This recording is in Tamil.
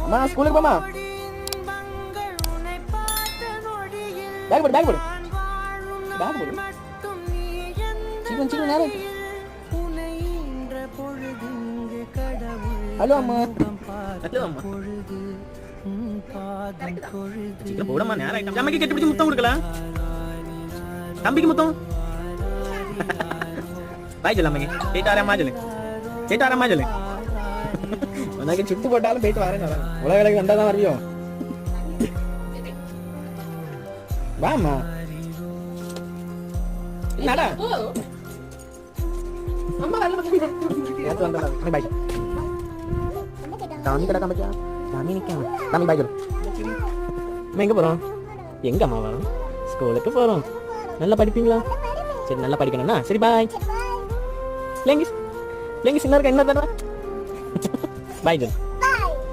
அம்மா ஸ்கூலுக்கு போமா. பேக் போடு பேக் போடு பேக் போடு. சீக்கிரம் சீக்கிரம் நேரம். ஹலோ அம்மா. ஹலோ அம்மா. சீக்கிரம் போடமா நேரம் ஆயிட்டா. அம்மாக்கு கெட்டி பிடிச்சி முத்தம் கொடுக்கல. தம்பிக்கு முத்தம். பாய் சொல்லு அம்மாக்கு. போயிட்டு வரேன் அம்மா சொல்லு. போயிட்டு வரேன் அம்மா சொல்லு. உனக்கு சுட்டு போட்டாலும் போயிட்டு வரேன். உலக வேலைக்கு வந்தா தான் வரையும். வாமா. என்னடா? அம்மா வரல பக்கத்துல. நேத்து வந்தடா. பாய். தாமி கடை காமிச்சா. தாமி நிக்காம. தாமி பாய் சொல்லு. நம்ம எங்க போறோம்? எங்க அம்மா வரோம்? ஸ்கூலுக்கு போறோம். நல்லா படிப்பீங்களா? சரி நல்லா படிக்கணும்னா சரி பாய். லேங்கிஸ் லேங்கிஸ் என்ன இருக்கா என்ன தடவை பாய் சொல்லு.